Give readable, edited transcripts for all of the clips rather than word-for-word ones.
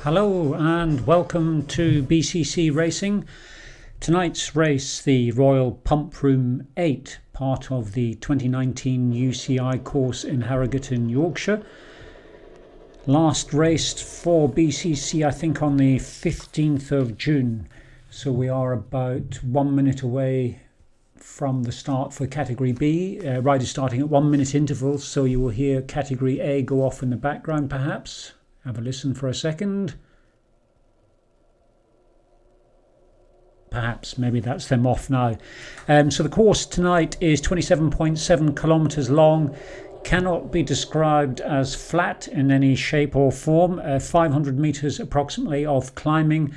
Hello and welcome to BCC Racing. Tonight's race, the Royal Pump Room 8, part of the 2019 UCI course in Harrogate in Yorkshire. Last raced for BCC I think on the 15th of June, so we are about 1 minute away from the start for Category B. Riders starting at 1 minute intervals, so you will hear Category A go off in the background perhaps. Have a listen for a second. Perhaps, maybe that's them off now. So the course tonight is 27.7 kilometres long. Cannot be described as flat in any shape or form. 500 metres approximately of climbing.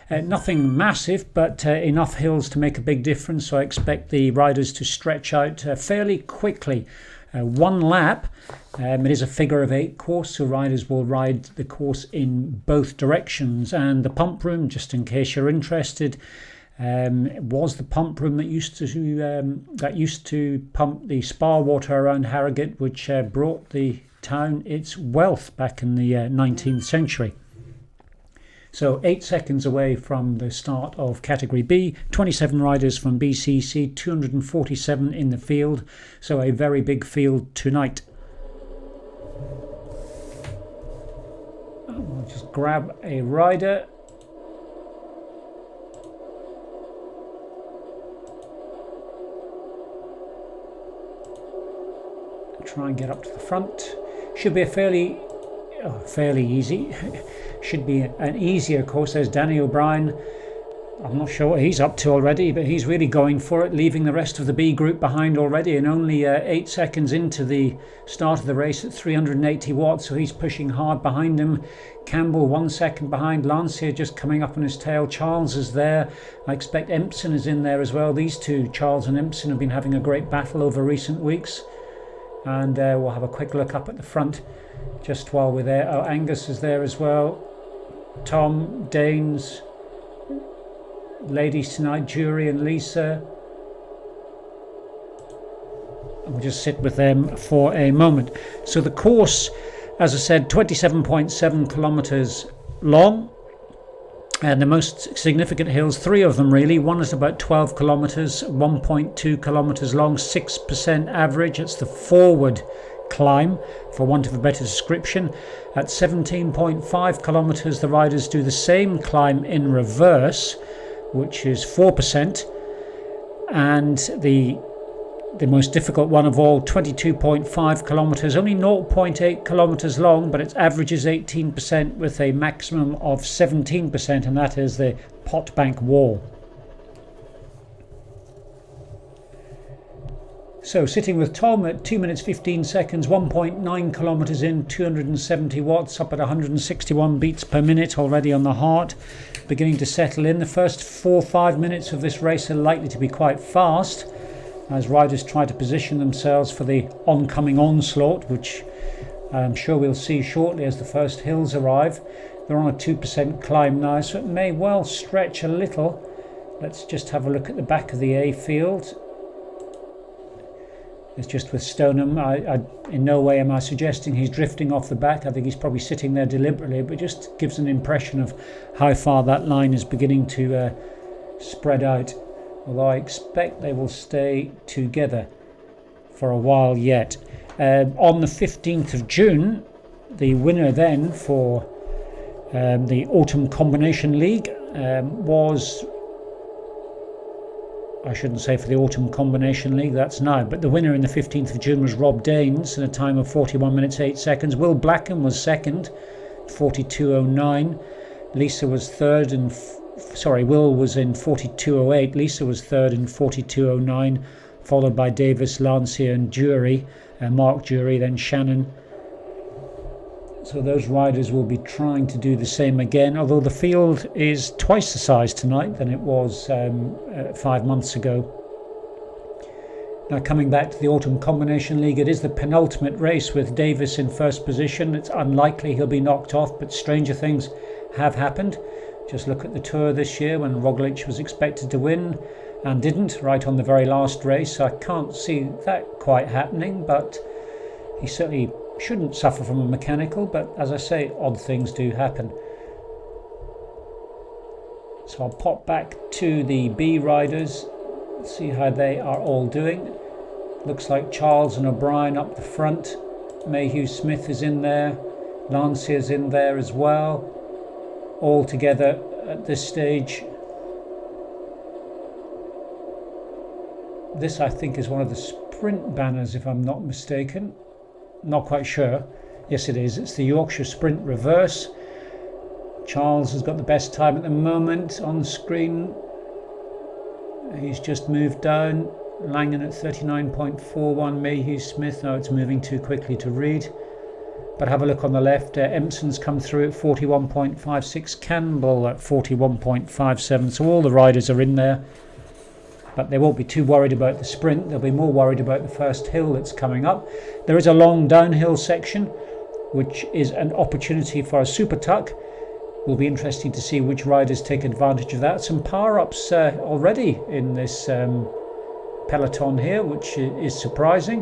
Nothing massive, but enough hills to make a big difference. So I expect the riders to stretch out fairly quickly. One lap. It is a figure of 8 course, so riders will ride the course in both directions. And the pump room, just in case you're interested, was the pump room that used to pump the spa water around Harrogate, which brought the town its wealth back in the 19th century. So 8 seconds away from the start of Category B, 27 riders from BCC, 247 in the field, so a very big field tonight. We'll just grab a rider. Try and get up to the front. Should be a fairly easy. Should be an easier course. There's Danny O'Brien. I'm not sure what he's up to already, but he's really going for it, leaving the rest of the B group behind already, and only 8 seconds into the start of the race at 380 watts, so he's pushing hard behind him. Campbell 1 second behind. Lancier just coming up on his tail. Charles is there. I expect Empson is in there as well. These two, Charles and Empson, have been having a great battle over recent weeks. And we'll have a quick look up at the front just while we're there. Oh, Angus is there as well. Tom, Danes, ladies tonight, Jury and Lisa. And we'll just sit with them for a moment. So the course, as I said, 27.7 kilometres long. And the most significant hills, 3 of them really. One is about 12 kilometres, 1.2 kilometres long, 6% average. It's the forward climb, for want of a better description. At 17.5 kilometres, the riders do the same climb in reverse, which is 4%. And the most difficult one of all, 22.5 kilometres, only 0.8 kilometres long, but its average is 18% with a maximum of 17%, and that is the Potbank Wall. So sitting with Tom at 2 minutes 15 seconds, 1.9 kilometres in, 270 watts, up at 161 beats per minute already on the heart, beginning to settle in. The first 4-5 minutes of this race are likely to be quite fast, as riders try to position themselves for the oncoming onslaught, which I'm sure we'll see shortly as the first hills arrive. They're on a 2% climb now, so it may well stretch a little. Let's just have a look at the back of the A field. It's just with Stoneham. In no way am I suggesting he's drifting off the back. I think he's probably sitting there deliberately, but just gives an impression of how far that line is beginning to spread out. Although I expect they will stay together for a while yet. On the 15th of June, the winner then for the Autumn Combination League was, I shouldn't say for the Autumn Combination League, that's now, but the winner in the 15th of June was Rob Daines in a time of 41 minutes 8 seconds. Will Blackham was second, 42.09. Lisa was third and Will was in 42.08. Lisa was third in 42.09, followed by Davis, Lancier and Jury, Mark Jury, then Shannon. So those riders will be trying to do the same again, although the field is twice the size tonight than it was 5 months ago. Now coming back to the Autumn Combination League, it is the penultimate race with Davis in first position. It's unlikely he'll be knocked off, but stranger things have happened. Just look at the Tour this year when Roglic was expected to win and didn't, right on the very last race. I can't see that quite happening, but he certainly shouldn't suffer from a mechanical, but as I say, odd things do happen. So I'll pop back to the B riders, see how they are all doing. Looks like Charles and O'Brien up the front. Mayhew Smith is in there. Lancier's in there as well. All together at this stage. This, I think, is one of the sprint banners, if I'm not mistaken. Not quite sure. Yes, it is. It's the Yorkshire Sprint Reverse. Charles has got the best time at the moment on screen. He's just moved down. Langan at 39.41. Mayhew Smith. No, it's moving too quickly to read. But have a look on the left. Empson's come through at 41.56. Campbell at 41.57. So all the riders are in there. But they won't be too worried about the sprint. They'll be more worried about the first hill that's coming up. There is a long downhill section, which is an opportunity for a super tuck. Will be interesting to see which riders take advantage of that. Some power-ups already in this peloton here, which is surprising.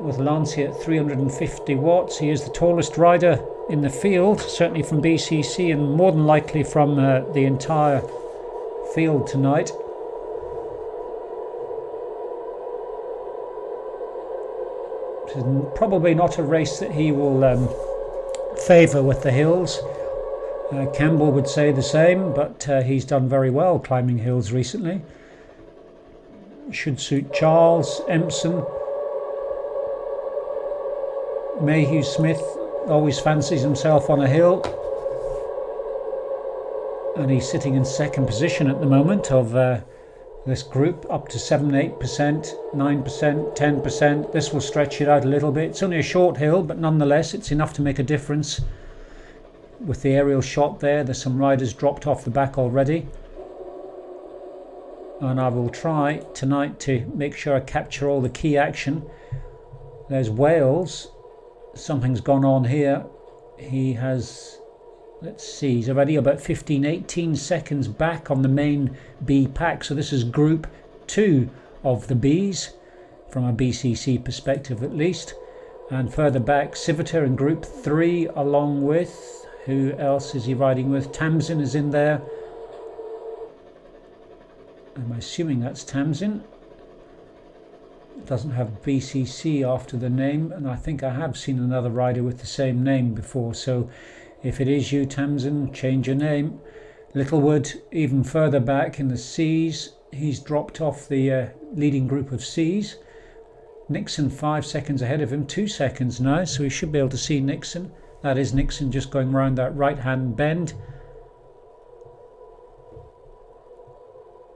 With Lancia at 350 watts, he is the tallest rider in the field, certainly from BCC, and more than likely from the entire field tonight. This is probably not a race that he will favour with the hills. Campbell would say the same, but he's done very well climbing hills recently. Should suit Charles. Empson. Mayhew Smith always fancies himself on a hill, and he's sitting in second position at the moment of this group, up to 7%, 8%, 9%, 10%. This will stretch it out a little bit. It's only a short hill, but nonetheless it's enough to make a difference. With the aerial shot there's some riders dropped off the back already, and I will try tonight to make sure I capture all the key action. There's Wales. Something's gone on here. He has, let's see, he's already about 15-18 seconds back on the main B pack. So this is group 2 of the Bs from a BCC perspective at least. And further back, Civita in group 3, along with, who else is he riding with? Tamsin is in there. I'm assuming that's Tamsin. It doesn't have BCC after the name, and I think I have seen another rider with the same name before. So if it is you, Tamsin, change your name. Littlewood even further back in the Cs. He's dropped off the leading group of Cs. Nixon 5 seconds ahead of him, 2 seconds now, so we should be able to see Nixon. That is Nixon just going round that right hand bend.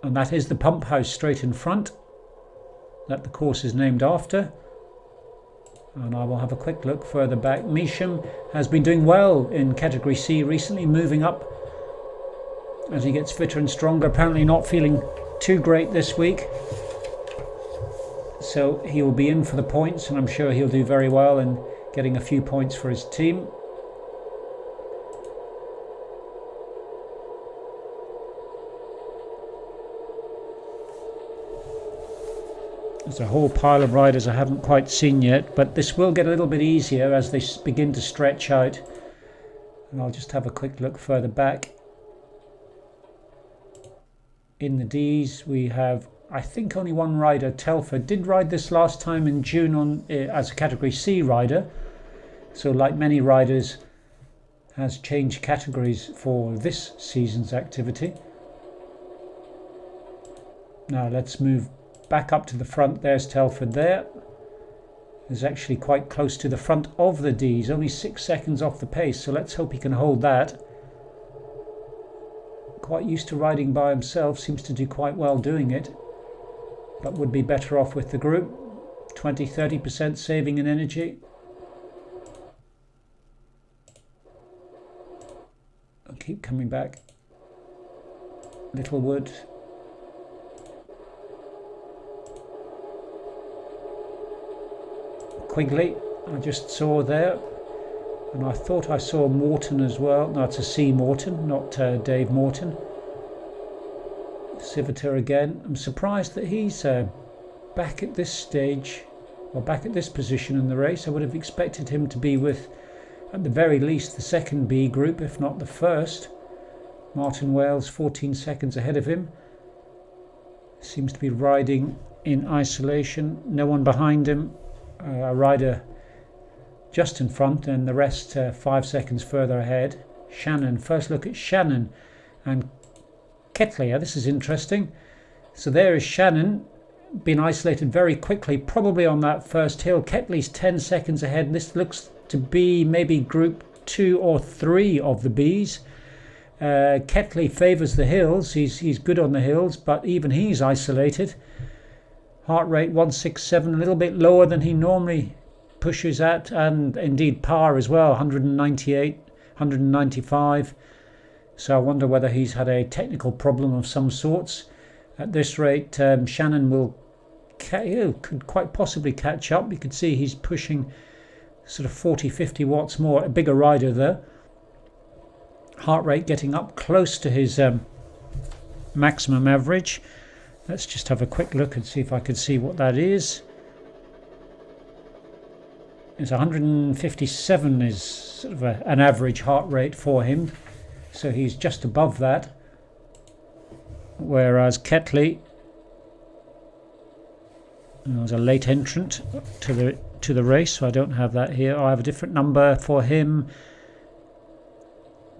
And that is the pump house straight in front that the course is named after. And I will have a quick look further back. Measham has been doing well in category C recently, moving up as he gets fitter and stronger. Apparently not feeling too great this week, so he will be in for the points, and I'm sure he'll do very well in getting a few points for his team. There's a whole pile of riders I haven't quite seen yet, but this will get a little bit easier as they begin to stretch out. And I'll just have a quick look further back. In the Ds we have, I think, only one rider. Telford did ride this last time in June on as a category C rider, so like many riders has changed categories for this season's activity. Now let's move back up to the front. There's Telford there. Is actually quite close to the front of the Ds, only 6 seconds off the pace, so let's hope he can hold that. Quite used to riding by himself, seems to do quite well doing it, but would be better off with the group. 20-30% saving in energy. keep coming back. Littlewood. Quigley, I just saw there. And I thought I saw Morton as well. No, it's a C. Morton, not Dave Morton. Civitar again. I'm surprised that he's back at this stage, or back at this position in the race. I would have expected him to be with, at the very least, the second B group, if not the first. Martin Wales 14 seconds ahead of him. Seems to be riding in isolation. No one behind him. A rider just in front, and the rest 5 seconds further ahead. Shannon, first look at Shannon and Ketley. This is interesting. So there is Shannon, been isolated very quickly, probably on that first hill. Ketley's 10 seconds ahead. This looks to be maybe group 2 or 3 of the Bs. Ketley favours the hills. He's good on the hills, but even he's isolated. Heart rate 167, a little bit lower than he normally pushes at, and indeed power as well, 198, 195. So I wonder whether he's had a technical problem of some sorts. At this rate, Shannon could quite possibly catch up. You could see he's pushing sort of 40-50 watts more, a bigger rider there. Heart rate getting up close to his maximum average. Let's just have a quick look and see if I can see what that is. It's 157 is sort of an average heart rate for him, so he's just above that. Whereas Ketley was a late entrant to the race, so I don't have that here. I have a different number for him.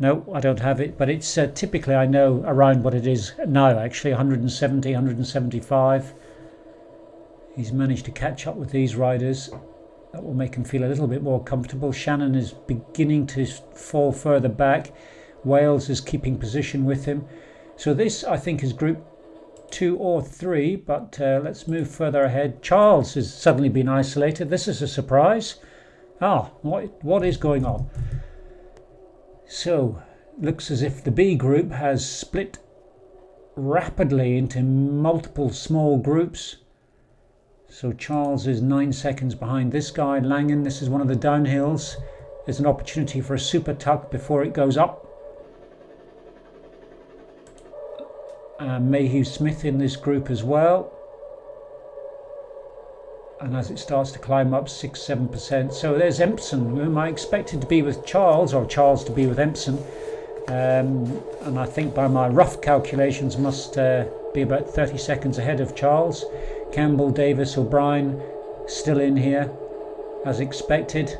No, I don't have it, but it's typically, I know around what it is now, actually 170, 175. He's managed to catch up with these riders. That will make him feel a little bit more comfortable. Shannon is beginning to fall further back. Wales is keeping position with him. So this, I think, is group 2 or 3, but let's move further ahead. Charles has suddenly been isolated. This is a surprise. What is going on? So, looks as if the B group has split rapidly into multiple small groups. So Charles is 9 seconds behind this guy, Langan. This is one of the downhills. There's an opportunity for a super tuck before it goes up. Mayhew Smith in this group as well. And as it starts to climb up, 6-7%. So there's Empson, whom I expected to be with Charles, or Charles to be with Empson. And I think by my rough calculations must be about 30 seconds ahead of Charles. Campbell, Davis, O'Brien still in here as expected.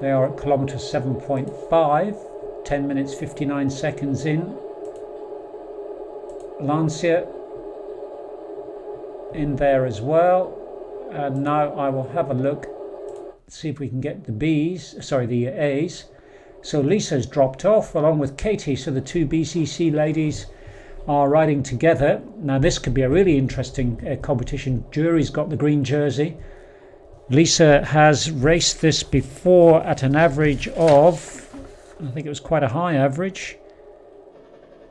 They are at kilometre 7.5, 10 minutes 59 seconds in. Lancia in there as well. And now I will have a look, see if we can get the A's. So Lisa's dropped off along with Katie, so the two BCC ladies are riding together. Now this could be a really interesting competition. Jury's got the green jersey. Lisa has raced this before at an average of, I think it was quite a high average,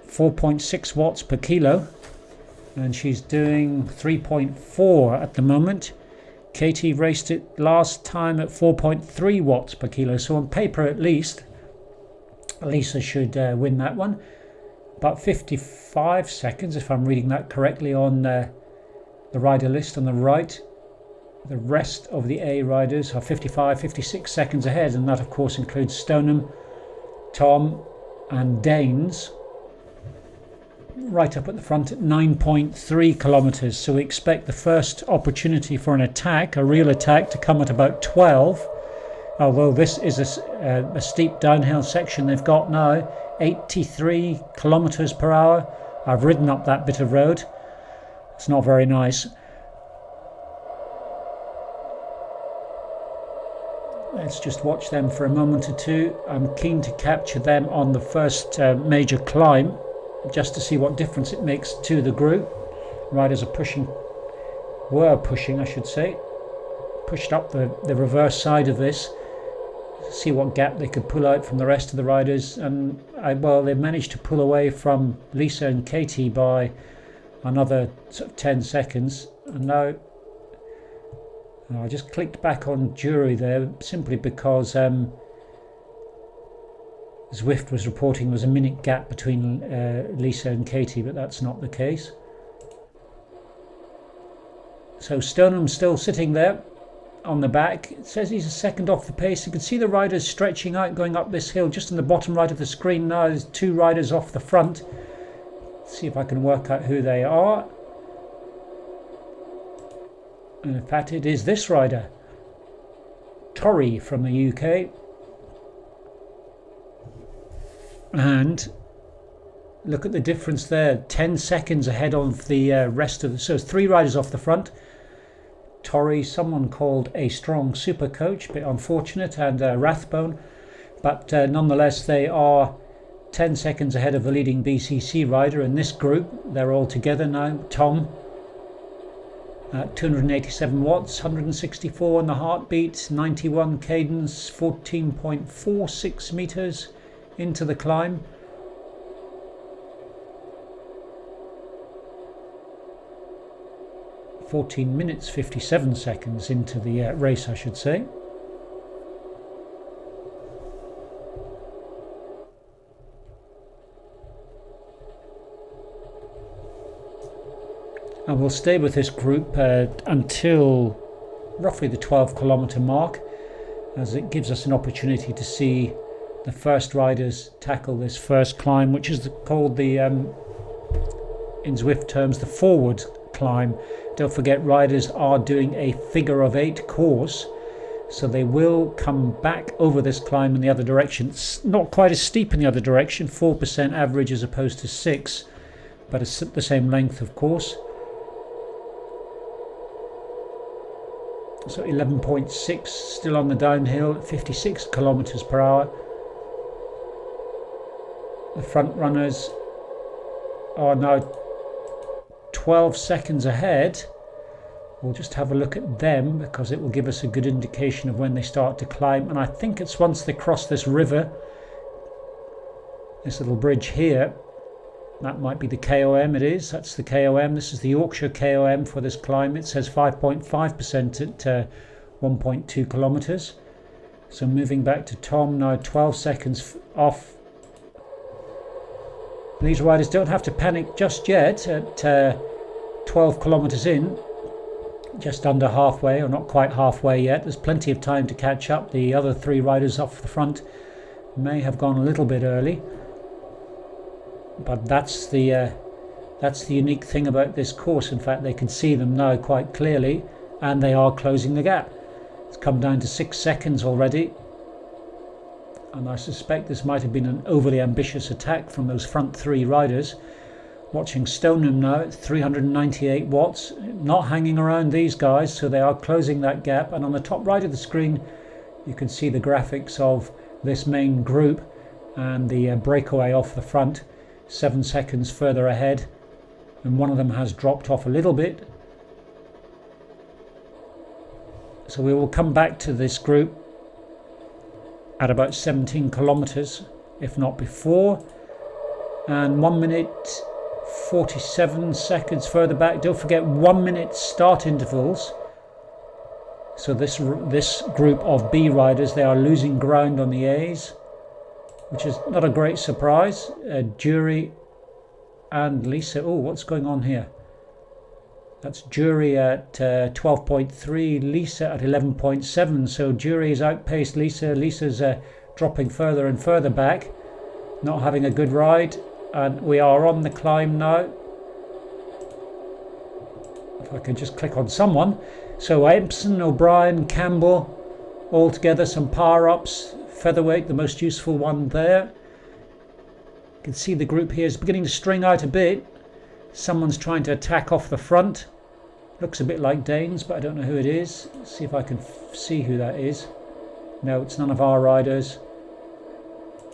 4.6 watts per kilo, and she's doing 3.4 at the moment. Katie raced it last time at 4.3 watts per kilo, so on paper at least Lisa should win that one. About 55 seconds, if I'm reading that correctly, on the rider list on the right. The rest of the A riders are 55-56 seconds ahead, and that of course includes Stoneham, Tom and Danes right up at the front at 9.3 kilometres. So we expect the first opportunity for an attack, a real attack, to come at about 12. Although this is a steep downhill section they've got now, 83 kilometres per hour. I've ridden up that bit of road. It's not very nice. Let's just watch them for a moment or two. I'm keen to capture them on the first major climb, just to see what difference it makes to the group. Riders were pushing, I should say, pushed up the reverse side of this, see what gap they could pull out from the rest of the riders. And well, they've managed to pull away from Lisa and Katie by another sort of 10 seconds. And now I just clicked back on jury there simply because Zwift was reporting there was a minute gap between Lisa and Katie, but that's not the case. So Stoneham's still sitting there on the back. It says he's a second off the pace. You can see the riders stretching out going up this hill. Just in the bottom right of the screen now, there's two riders off the front. Let's see if I can work out who they are. And in fact it is this rider, Torrey from the UK. And look at the difference there, 10 seconds ahead of the rest of the... So it's three riders off the front. Torrey, someone called a strong super coach, a bit unfortunate, and Rathbone. But nonetheless, they are 10 seconds ahead of the leading BCC rider in this group. They're all together now. Tom, 287 watts, 164 on the heartbeat, 91 cadence, 14.46 meters into the climb. (14 minutes 57 seconds into the race, I should say. And we'll stay with this group until roughly the 12-kilometre mark, as it gives us an opportunity to see the first riders tackle this first climb, which is called the, in Zwift terms, the forward climb. Don't forget, riders are doing a figure of 8 course, so they will come back over this climb in the other direction. It's not quite as steep in the other direction, 4% average as opposed to 6, but it's the same length, of course. So 11.6, still on the downhill at 56 kilometers per hour. The front runners are now 12 seconds ahead. We'll just have a look at them because it will give us a good indication of when they start to climb. And I think it's once they cross this river, this little bridge here, that might be the KOM. It is, that's the KOM. This is the Yorkshire KOM for this climb. It says 5.5% at 1.2 kilometers. So moving back to Tom now, 12 seconds off. These riders don't have to panic just yet at 12 kilometers in, just under halfway, or not quite halfway yet. There's plenty of time to catch up. The other three riders off the front may have gone a little bit early, but that's the unique thing about this course. In fact, they can see them now quite clearly, and they are closing the gap. It's come down to 6 seconds already. And I suspect this might have been an overly ambitious attack from those front three riders. Watching Stoneham now at 398 watts, not hanging around these guys, so they are closing that gap. And on the top right of the screen, you can see the graphics of this main group and the breakaway off the front, 7 seconds further ahead. And one of them has dropped off a little bit. So we will come back to this group at about 17 kilometers, if not before. And 1 minute 47 seconds further back. Don't forget 1 minute start intervals. So this group of B riders, they are losing ground on the A's, which is not a great surprise. Jury and Lisa. Oh, what's going on here? That's Jury at 12.3, Lisa at 11.7. So Jury has outpaced Lisa. Lisa's dropping further and further back, not having a good ride. And we are on the climb now. If I can just click on someone. So Empson, O'Brien, Campbell, all together, some power-ups. Featherweight, the most useful one there. You can see the group here is beginning to string out a bit. Someone's trying to attack off the front. Looks a bit like Danes, but I don't know who it is. Let's see if I can see who that is. No, it's none of our riders.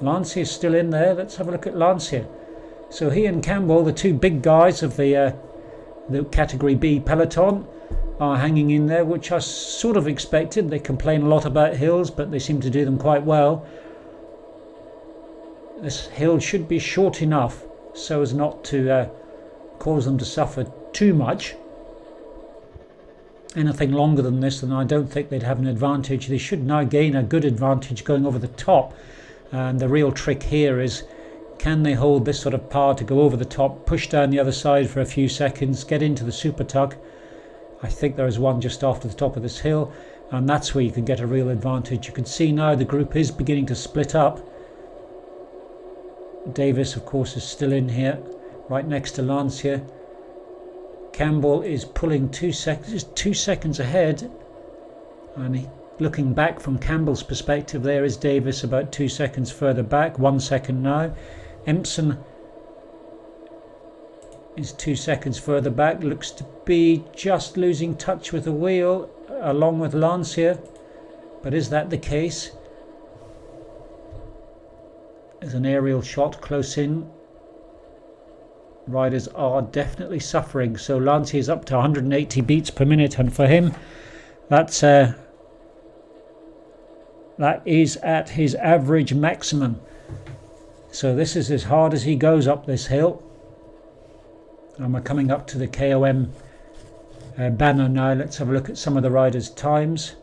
Lancia is still in there. Let's have a look at Lancia. So he and Campbell, the two big guys of the Category B peloton, are hanging in there, which I sort of expected. They complain a lot about hills, but they seem to do them quite well. This hill should be short enough so as not to cause them to suffer too much. Anything longer than this, then I don't think they'd have an advantage. They should now gain a good advantage going over the top, and the real trick here is, can they hold this sort of power to go over the top, push down the other side for a few seconds, get into the super tuck. I think there is one just after the top of this hill, and that's where you can get a real advantage. You can see now the group is beginning to split up. Davis, of course, is still in here, right next to Lance here. Campbell is pulling 2 seconds ahead, and looking back from Campbell's perspective, there is Davis about 2 seconds further back, 1 second now. Empson is 2 seconds further back, looks to be just losing touch with the wheel along with Lance here, but is that the case? There's an aerial shot close in. Riders are definitely suffering, so Lance is up to 180 beats per minute, and for him that is at his average maximum. So this is as hard as he goes up this hill, and we're coming up to the KOM banner now. Let's have a look at some of the riders' times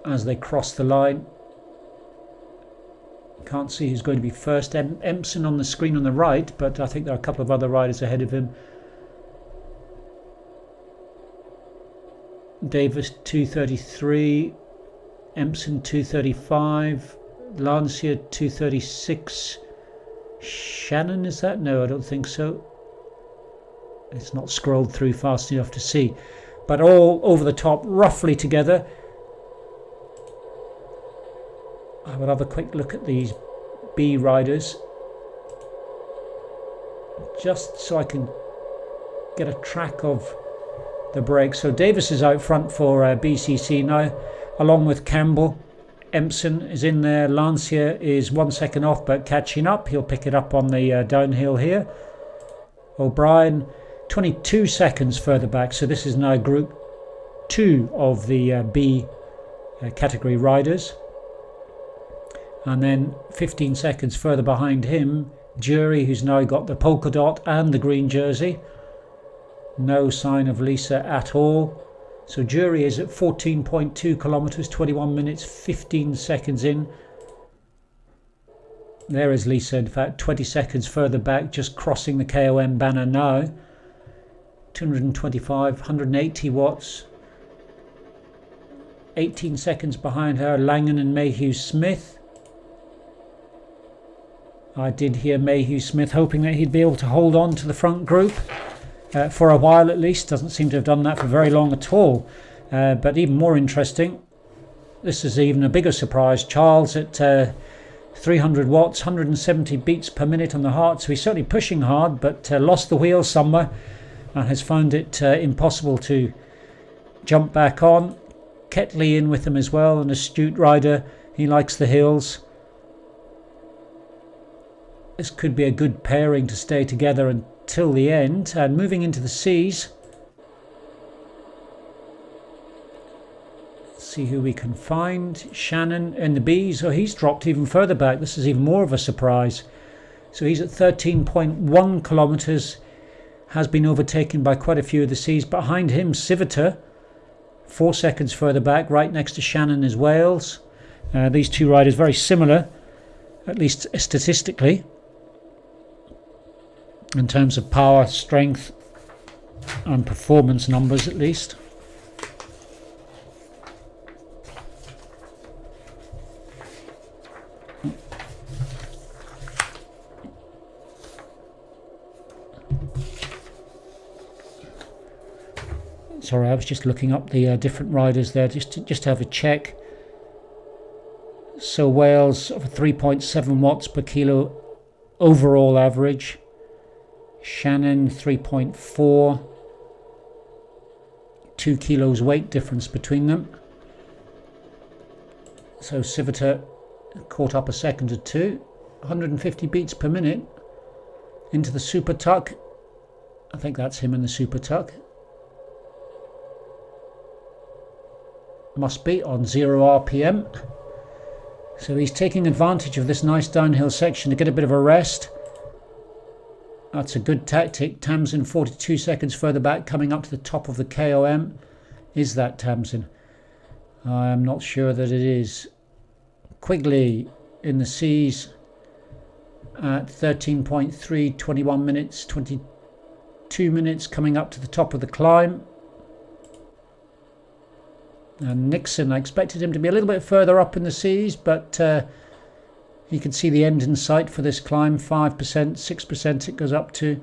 as they cross the line. Can't see who's going to be first. Empson on the screen on the right, but I think there are a couple of other riders ahead of him. Davis 2:33, Empson 2:35, Lancia 2:36. Shannon, is that? No, I don't think so. It's not scrolled through fast enough to see, but all over the top, roughly together. I will have a quick look at these B riders, just so I can get a track of the break. So Davis is out front for BCC now, along with Campbell. Empson is in there. Lancia is 1 second off, but catching up. He'll pick it up on the downhill here. O'Brien 22 seconds further back. So this is now group 2 of the B category riders. And then 15 seconds further behind him, Jury, who's now got the polka dot and the green jersey. No sign of Lisa at all. So Jury is at 14.2 kilometers, 21 minutes, 15 seconds in. There is Lisa, in fact, 20 seconds further back, just crossing the KOM banner now. 225, 180 watts. 18 seconds behind her, Langan and Mayhew Smith. I did hear Mayhew Smith hoping that he'd be able to hold on to the front group for a while at least. Doesn't seem to have done that for very long at all. But even more interesting, this is even a bigger surprise. Charles at 300 watts, 170 beats per minute on the heart. So he's certainly pushing hard, but lost the wheel somewhere and has found it impossible to jump back on. Ketley in with him as well, an astute rider. He likes the hills. This could be a good pairing to stay together until the end. And moving into the C's, let's see who we can find. Shannon in the B's. Oh, he's dropped even further back. This is even more of a surprise. So he's at 13.1 kilometers, has been overtaken by quite a few of the C's. Behind him, Civita, 4 seconds further back, right next to Shannon is Wales. These two riders very similar, at least statistically, in terms of power, strength and performance numbers at least. Sorry, I was just looking up the different riders there just to have a check. So Wales of 3.7 watts per kilo overall average. Shannon 3.4, 2 kilos weight difference between them. So Civita caught up a second or two. 150 beats per minute into the super tuck. I think that's him in the super tuck. Must be on 0 RPM. So he's taking advantage of this nice downhill section to get a bit of a rest. That's a good tactic. Tamsin 42 seconds further back, coming up to the top of the KOM. Is that Tamsin? I'm not sure that it is. Quigley in the seas at 13.3, 21 minutes, 22 minutes, coming up to the top of the climb. And Nixon, I expected him to be a little bit further up in the seas, but you can see the end in sight for this climb. 5%, 6% it goes up to.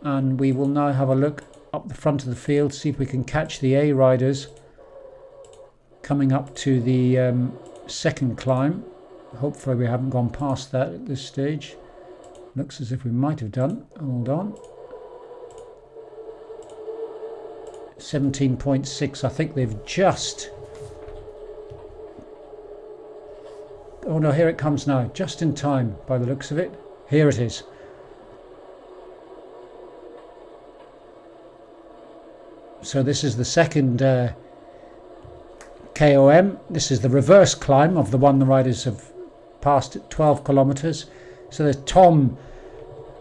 And we will now have a look up the front of the field, see if we can catch the A riders coming up to the second climb. Hopefully we haven't gone past that at this stage. Looks as if we might have done. Hold on. 17.6. I think they've just... Oh no, here it comes now. Just in time by the looks of it. Here it is. So this is the second KOM. This is the reverse climb of the one the riders have passed at 12 kilometers. So there's Tom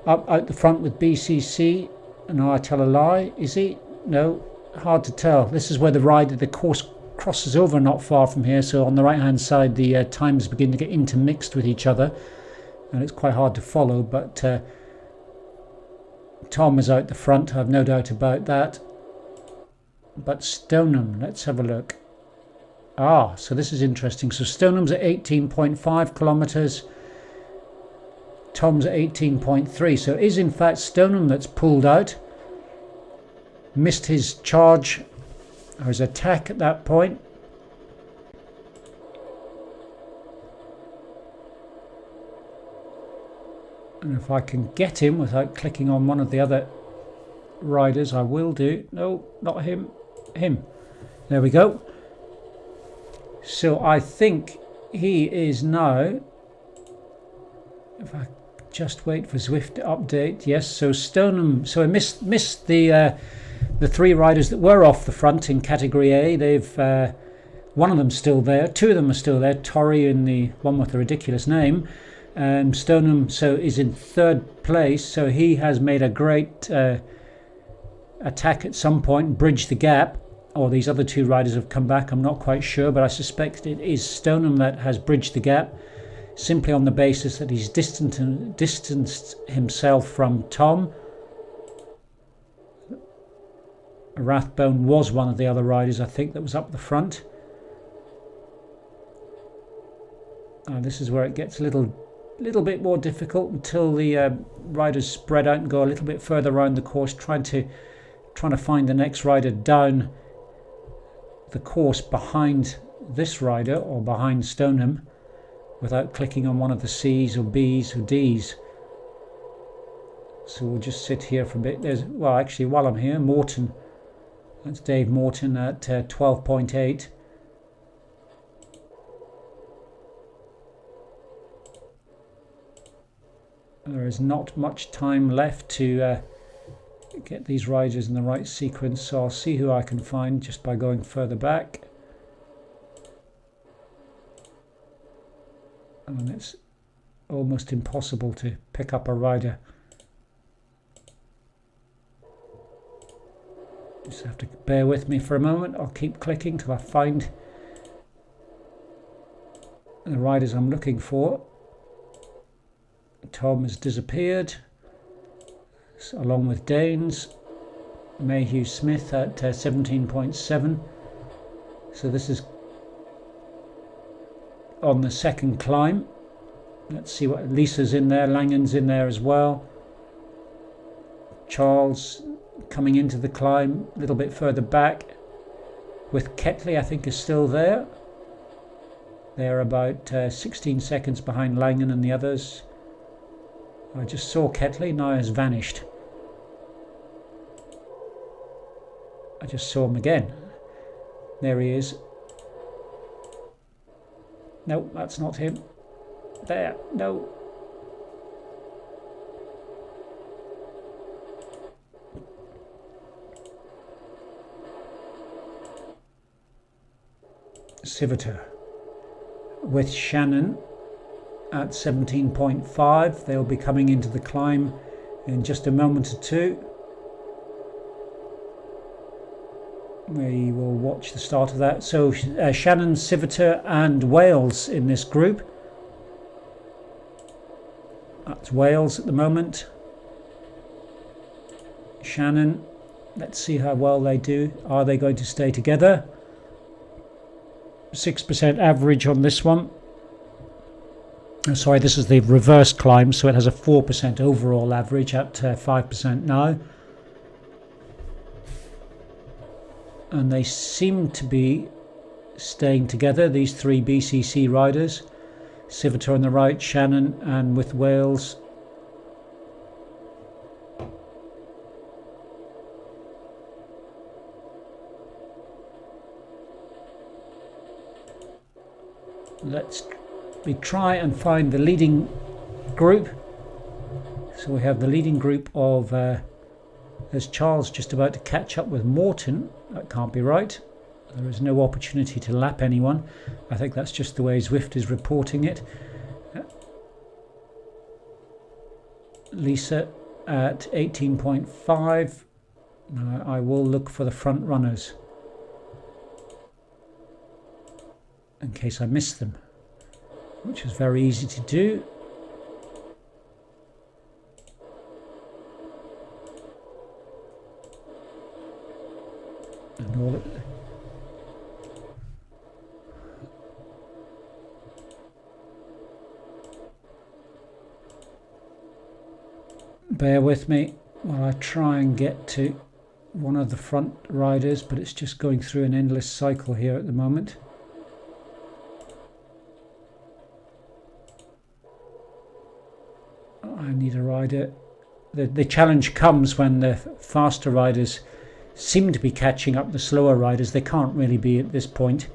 up out the front with BCC. No, I tell a lie. Is he? No, hard to tell. This is where the course crosses over not far from here. So on the right hand side the times begin to get intermixed with each other, and it's quite hard to follow. But Tom is out the front, I've no doubt about that. But Stoneham, let's have a look. So this is interesting. So Stoneham's at 18.5 kilometers. Tom's at 18.3. So it is in fact Stoneham that's pulled out. Missed his charge or his attack at that point. And if I can get him without clicking on one of the other riders, I will do. No, not him. Him. There we go. So I think he is now, if I just wait for Zwift to update. Yes, so Stoneham, so I missed the three riders that were off the front in category A. They've one of them's still there, two of them are still there. Torrey and the one with the ridiculous name. Stoneham so is in third place, so he has made a great attack at some point, bridged the gap. Or these other two riders have come back, I'm not quite sure, but I suspect it is Stoneham that has bridged the gap, simply on the basis that he's distanced himself from Tom. Rathbone was one of the other riders, I think, that was up the front. This is where it gets a little bit more difficult until the riders spread out and go a little bit further around the course, trying to find the next rider down the course behind this rider or behind Stoneham without clicking on one of the C's or B's or D's. So we'll just sit here for a bit. Well, actually, while I'm here, Morton, that's Dave Morton at 12.8. There is not much time left to get these riders in the right sequence, so I'll see who I can find just by going further back. And it's almost impossible to pick up a rider. Just have to bear with me for a moment. I'll keep clicking till I find the riders I'm looking for. Tom has disappeared, along with Danes. Mayhew Smith at 17.7. So this is on the second climb. Let's see what Lisa's in there, Langen's in there as well. Charles coming into the climb a little bit further back, with Ketley I think is still there. They're about 16 seconds behind Langen and the others. I just saw Ketley, now has vanished. I just saw him again. There he is. No, that's not him. There, no. Civitar. with Shannon at 17.5. They'll be coming into the climb in just a moment or two. We will watch the start of that. So Shannon, Civitar and Wales in this group. That's Wales at the moment. Shannon, let's see how well they do. Are they going to stay together? 6% average on this one. Oh, sorry, this is the reverse climb, so it has a 4% overall average at 5% now. And they seem to be staying together, these three BCC riders. Civitar on the right, Shannon, and with Wales. Let's try and find the leading group. So we have the leading group of there's Charles just about to catch up with Morton. That can't be right. There is no opportunity to lap anyone. I think that's just the way Zwift is reporting it. Lisa at 18.5. I will look for the front runners in case I miss them, which is very easy to do. And all bear with me while I try and get to one of the front riders, but it's just going through an endless cycle here at the moment. I need a rider. The challenge comes when the faster riders seem to be catching up the slower riders. They can't really be at this point,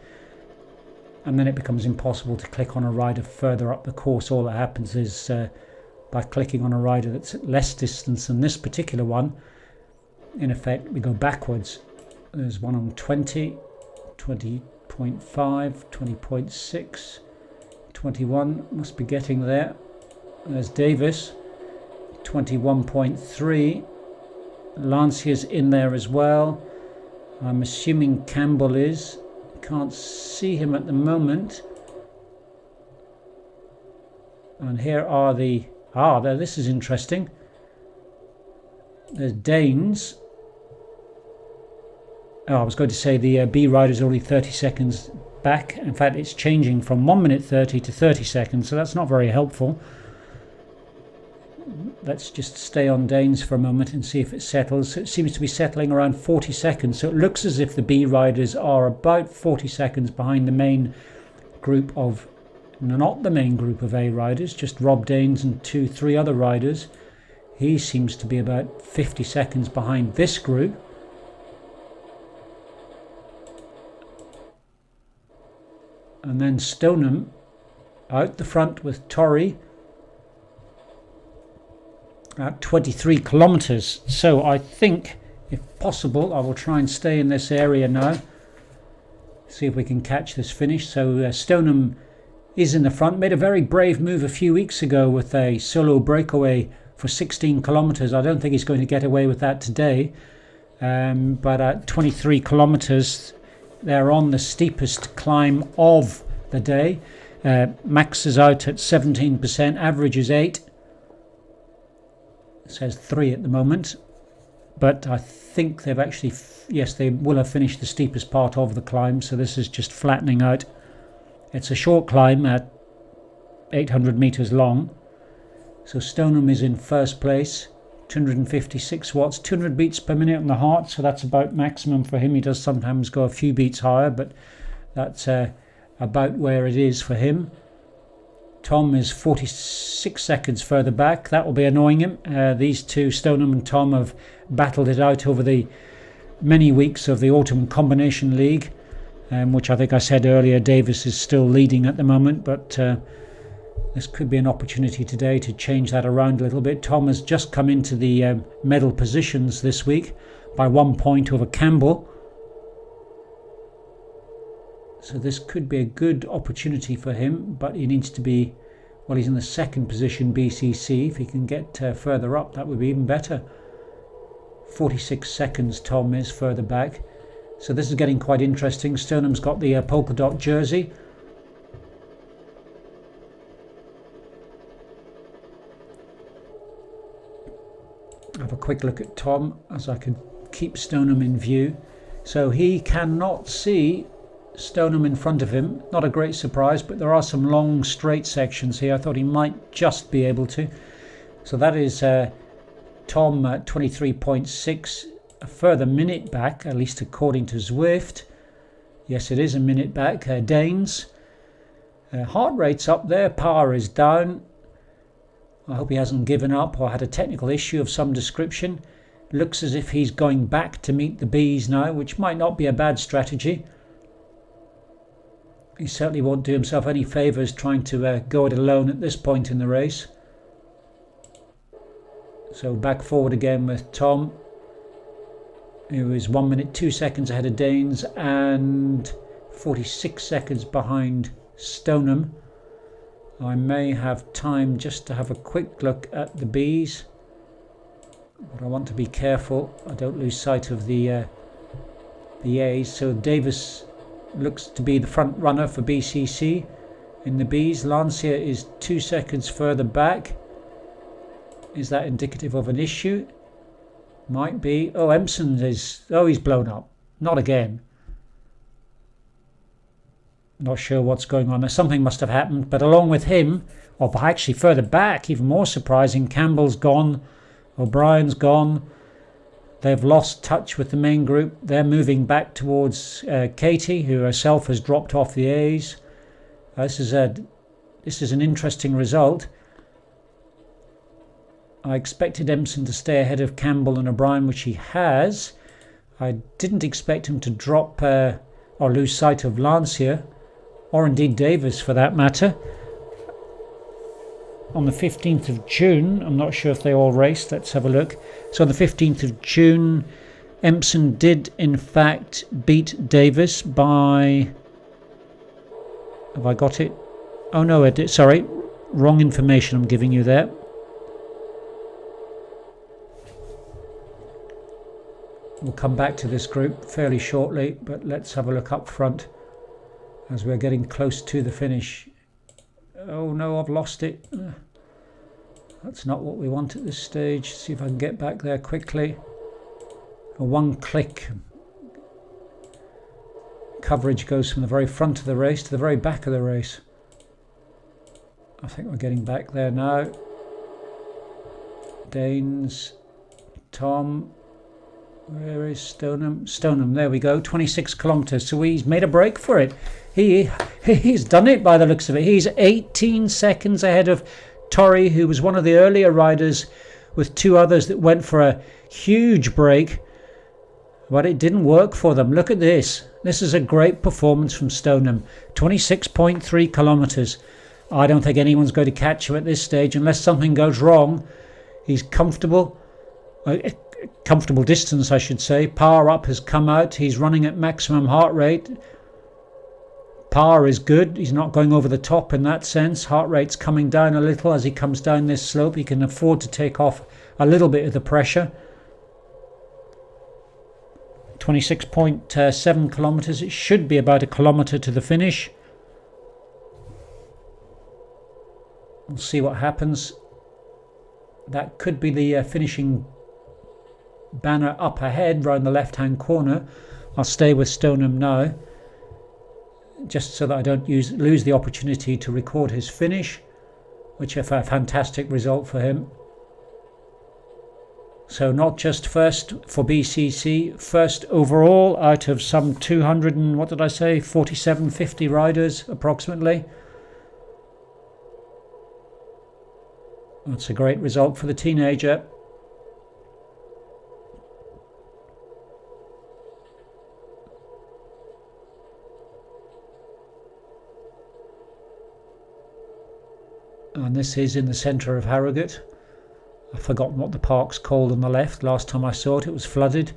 and then it becomes impossible to click on a rider further up the course. All that happens is by clicking on a rider that's at less distance than this particular one, in effect we go backwards. There's one on 20, 20.5, 20.6, 21, must be getting there. There's Davis, 21.3. Lancia's in there as well. I'm assuming Campbell is. Can't see him at the moment. And here are the... there, this is interesting. There's Danes. I was going to say the B rider's only 30 seconds back. In fact, it's changing from 1 minute 30 to 30 seconds, so that's not very helpful. Let's just stay on Danes for a moment and see if it settles. It seems to be settling around 40 seconds, so it looks as if the B riders are about 40 seconds behind the main group of, not the main group of A riders, just Rob Danes and 2-3 other riders. He seems to be about 50 seconds behind this group. And then Stoneham out the front with Torrey at 23 kilometers. So I think, if possible, I will try and stay in this area now, see if we can catch this finish. So Stoneham is in the front, made a very brave move a few weeks ago with a solo breakaway for 16 kilometers. I don't think he's going to get away with that today, but at 23 kilometers they're on the steepest climb of the day. Max is out at 17%, average is 8. It says 3 at the moment, but I think they've actually, yes, they will have finished the steepest part of the climb, so this is just flattening out. It's a short climb at 800 meters long. So Stoneham is in first place, 256 watts, 200 beats per minute on the heart, so that's about maximum for him. He does sometimes go a few beats higher, but that's about where it is for him. Tom is 46 seconds further back. That will be annoying him. These two, Stoneham and Tom, have battled it out over the many weeks of the Autumn Combination League, which I think I said earlier, Davis is still leading at the moment, but this could be an opportunity today to change that around a little bit. Tom has just come into the medal positions this week by 1 point over Campbell. So this could be a good opportunity for him, but he needs to be, well, he's in the second position, BCC. If he can get further up, that would be even better. 46 seconds Tom is further back. So this is getting quite interesting. Stoneham's got the polka dot jersey. Have a quick look at Tom as I can keep Stoneham in view. So he cannot see Stoneham in front of him. Not a great surprise, but there are some long straight sections here. I thought he might just be able to. So that is Tom at 23.6, a further minute back, at least according to Zwift. Yes, it is a minute back. Danes. Heart rate's up there, power is down. I hope he hasn't given up or had a technical issue of some description. Looks as if he's going back to meet the bees now, which might not be a bad strategy. He certainly won't do himself any favours trying to go it alone at this point in the race. So back forward again with Tom, who is 1 minute 2 seconds ahead of Danes and 46 seconds behind Stoneham. I may have time just to have a quick look at the bees, but I want to be careful I don't lose sight of the A's. So Davis looks to be the front runner for BCC in the bees. Lancia is 2 seconds further back. Is that indicative of an issue? Might be. Oh, Empson is... oh, he's blown up. Not again. Not sure what's going on. Something must have happened. But along with him, or actually further back, even more surprising, Campbell's gone. O'Brien's gone. They've lost touch with the main group. They're moving back towards Katie, who herself has dropped off the A's. This is an interesting result. I expected Empson to stay ahead of Campbell and O'Brien, which he has. I didn't expect him to drop or lose sight of Lancia, or indeed Davis for that matter. On the 15th of June, I'm not sure if they all raced, let's have a look. So on the 15th of June, Empson did in fact beat Davis by... have I got it? Oh no, sorry, wrong information I'm giving you there. We'll come back to this group fairly shortly, but let's have a look up front as we're getting close to the finish. Oh no, I've lost it. That's not what we want at this stage. See if I can get back there quickly. A one-click coverage goes from the very front of the race to the very back of the race. I think we're getting back there now. Danes, Tom, where is Stoneham? Stoneham, there we go, 26 kilometres. So he's made a break for it. He's done it by the looks of it. He's 18 seconds ahead of Torrey, who was one of the earlier riders with two others that went for a huge break. But it didn't work for them. Look at this. This is a great performance from Stoneham. 26.3 kilometres. I don't think anyone's going to catch him at this stage unless something goes wrong. He's comfortable. Comfortable distance, I should say. Power up has come out. He's running at maximum heart rate. Power is good. He's not going over the top in that sense. Heart rate's coming down a little as he comes down this slope. He can afford to take off a little bit of the pressure. 26.7 kilometres. It should be about a kilometre to the finish. We'll see what happens. That could be the finishing banner up ahead round the left hand corner. I'll stay with Stoneham now, just so that I don't lose the opportunity to record his finish, which is a fantastic result for him. So not just first for BCC, first overall out of some 200 and what did I say, 47-50 riders approximately. That's a great result for the teenager. And this is in the centre of Harrogate. I've forgotten what the park's called on the left. Last time I saw it, it was flooded.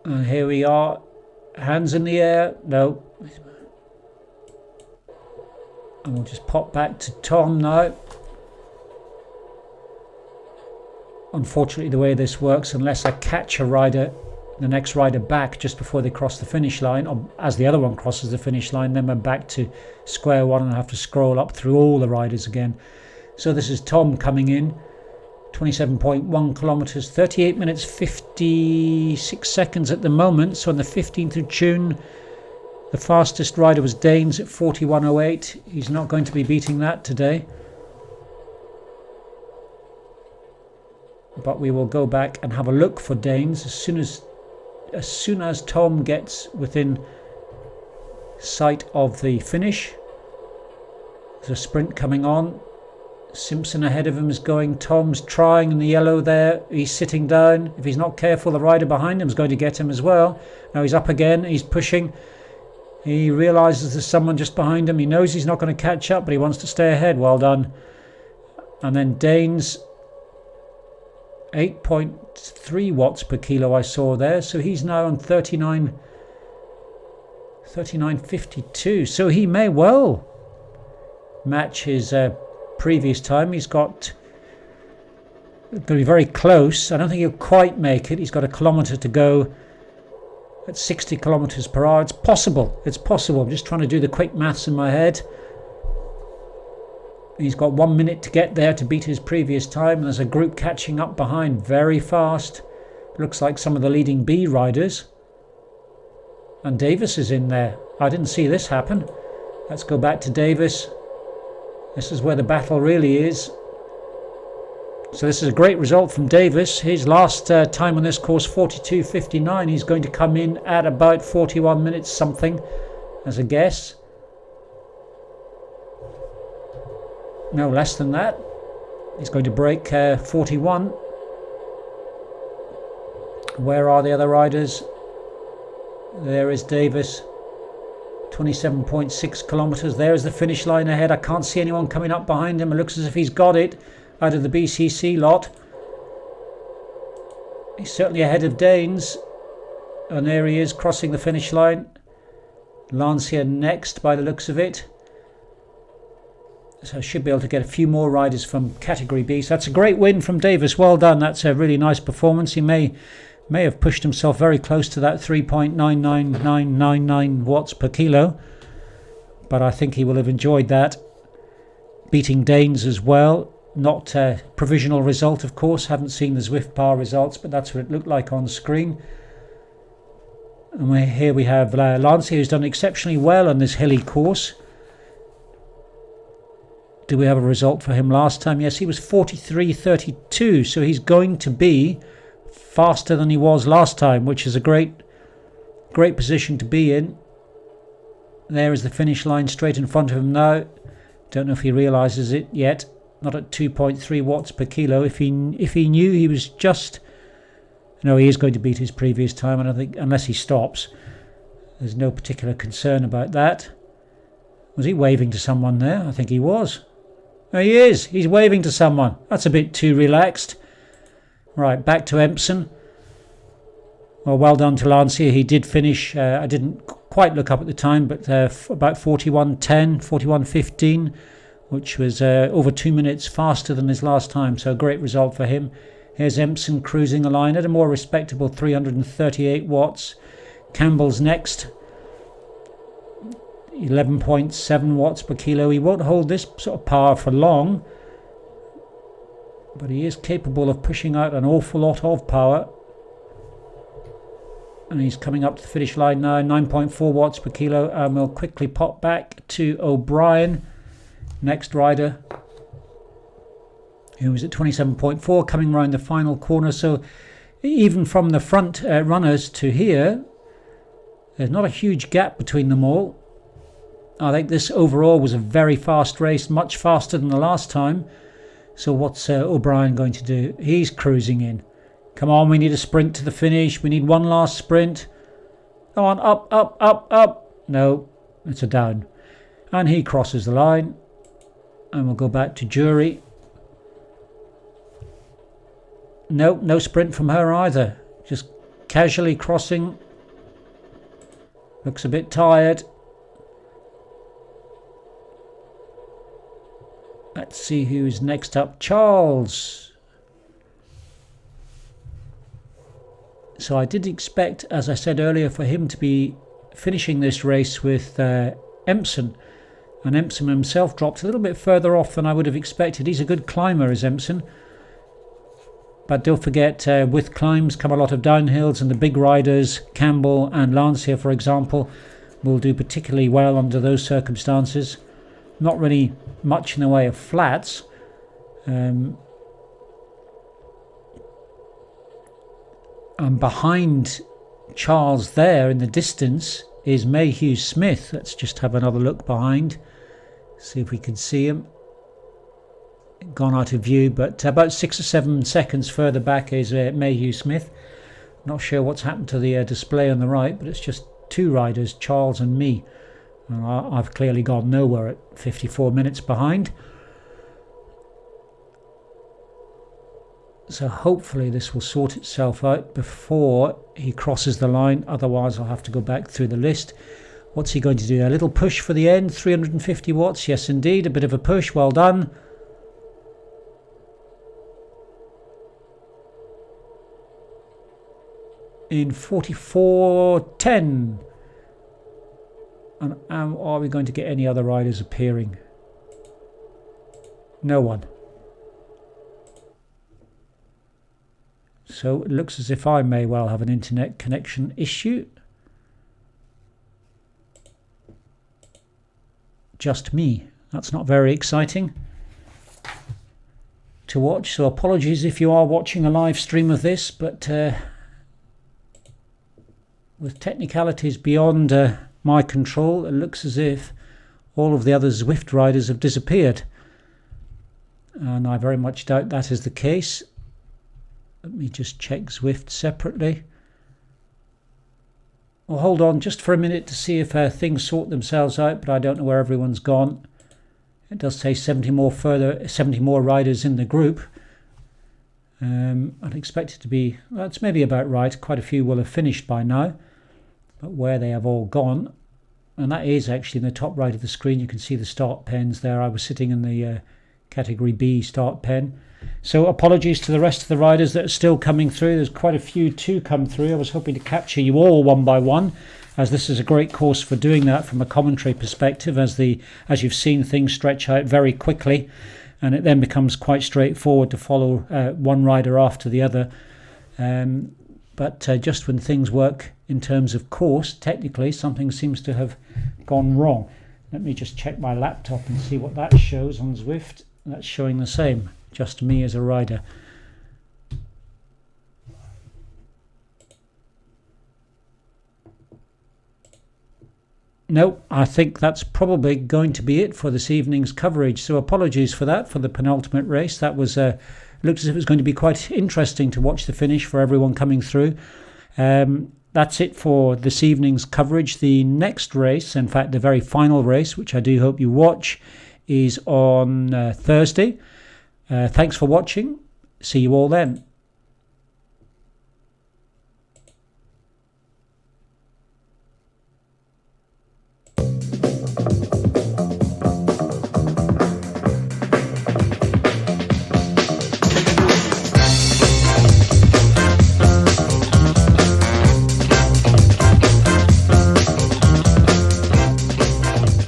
And here we are. Hands in the air. No. And we'll just pop back to Tom now. Unfortunately, the way this works, unless I catch a rider, the next rider back just before they cross the finish line, or as the other one crosses the finish line, then we're back to square one and I have to scroll up through all the riders again. So this is Tom coming in, 27.1 kilometers, 38 minutes 56 seconds at the moment. So on the 15th of June, the fastest rider was Danes at 41.08. He's not going to be beating that today. But we will go back and have a look for Danes as soon as Tom gets within sight of the finish. There's a sprint coming on. Simpson ahead of him is going. Tom's trying in the yellow there. He's sitting down. If he's not careful, the rider behind him is going to get him as well. Now he's up again. He's pushing. He realises there's someone just behind him. He knows he's not going to catch up, but he wants to stay ahead. Well done. And then Danes, 8.3 watts per kilo I saw there. So he's now on 39.52. So he may well match his previous time. He's got going to be very close. I don't think he'll quite make it. He's got a kilometre to go at 60 kilometres per hour. It's possible. It's possible. I'm just trying to do the quick maths in my head. He's got 1 minute to get there to beat his previous time. There's a group catching up behind very fast. Looks like some of the leading B riders. And Davis is in there. I didn't see this happen. Let's go back to Davis. This is where the battle really is. So this is a great result from Davis. His last time on this course, 42.59. He's going to come in at about 41 minutes something as a guess. No less than that. He's going to break 41. Where are the other riders? There is Davis. 27.6 kilometres. There's the finish line ahead. I can't see anyone coming up behind him. It looks as if he's got it out of the BCC lot. He's certainly ahead of Danes. And there he is crossing the finish line. Lancia next by the looks of it. So I should be able to get a few more riders from category B. So that's a great win from Davis. Well done. That's a really nice performance. He may have pushed himself very close to that 3.99999 watts per kilo. But I think he will have enjoyed that. Beating Danes as well. Not a provisional result, of course. Haven't seen the Zwift Power results, but that's what it looked like on screen. And here we have Lancia, who's done exceptionally well on this hilly course. Do we have a result for him last time? Yes, he was 43.32, so he's going to be faster than he was last time, which is a great position to be in. There is the finish line straight in front of him now. Don't know if he realises it yet. Not at 2.3 watts per kilo. If he knew he was just... No, he is going to beat his previous time, and I think unless he stops, there's no particular concern about that. Was he waving to someone there? I think he was. There he is. He's waving to someone. That's a bit too relaxed. Right, back to Empson. Well done to Lancia. He did finish. I didn't quite look up at the time, but about 41.10, 41.15, which was over 2 minutes faster than his last time. So a great result for him. Here's Empson cruising the line at a more respectable 338 watts. Campbell's next. 11.7 watts per kilo. He won't hold this sort of power for long, but he is capable of pushing out an awful lot of power. And he's coming up to the finish line now, 9.4 watts per kilo. And we'll quickly pop back to O'Brien, next rider, who was at 27.4, coming around the final corner. So even from the front runners to here, there's not a huge gap between them all. I think this overall was a very fast race, much faster than the last time. So what's O'Brien going to do? He's cruising in. Come on, we need a sprint to the finish. We need one last sprint. Come on, up, up, up, up. No, it's a down. And he crosses the line. And we'll go back to Jury. No sprint from her either. Just casually crossing. Looks a bit tired. Let's see who's next up. Charles. So I did expect, as I said earlier, for him to be finishing this race with Empson. And Empson himself dropped a little bit further off than I would have expected. He's a good climber, is Empson. But don't forget, with climbs come a lot of downhills, and the big riders, Campbell and Lancia, for example, will do particularly well under those circumstances. Not really much in the way of flats. And behind Charles there in the distance is Mayhew Smith. Let's just have another look behind. See if we can see him. Gone out of view, but about 6 or 7 seconds further back is Mayhew Smith. Not sure what's happened to the display on the right, but it's just 2 riders, Charles and me. And I've clearly gone nowhere at 54 minutes behind. So hopefully this will sort itself out before he crosses the line. Otherwise I'll have to go back through the list. What's he going to do? A little push for the end, 350 watts. Yes, indeed, a bit of a push. Well done. In 44.10. And are we going to get any other riders appearing? No one. So it looks as if I may well have an internet connection issue. Just me. That's not very exciting to watch. So apologies if you are watching a live stream of this, but with technicalities beyond my control, it looks as if all of the other Zwift riders have disappeared. And I very much doubt that is the case. Let me just check Zwift separately. I'll hold on just for a minute to see if things sort themselves out, but I don't know where everyone's gone. It does say 70 more riders in the group. I'd expect it to be, that's maybe about right. Quite a few will have finished by now. But where they have all gone, and that is actually in the top right of the screen, you can see the start pens there. I was sitting in the category B start pen. So apologies to the rest of the riders that are still coming through. There's quite a few to come through. I was hoping to capture you all one by one, as this is a great course for doing that from a commentary perspective, as you've seen, things stretch out very quickly, and it then becomes quite straightforward to follow one rider after the other. But just when things work in terms of course, technically something seems to have gone wrong. Let me just check my laptop and see what that shows on Zwift. That's showing the same, just me as a rider. No, I think that's probably going to be it for this evening's coverage. So apologies for that, for the penultimate race. That was looked as if it was going to be quite interesting to watch the finish for everyone coming through. That's it for this evening's coverage. The next race, in fact the very final race, which I do hope you watch, is on Thursday. Thanks for watching. See you all then.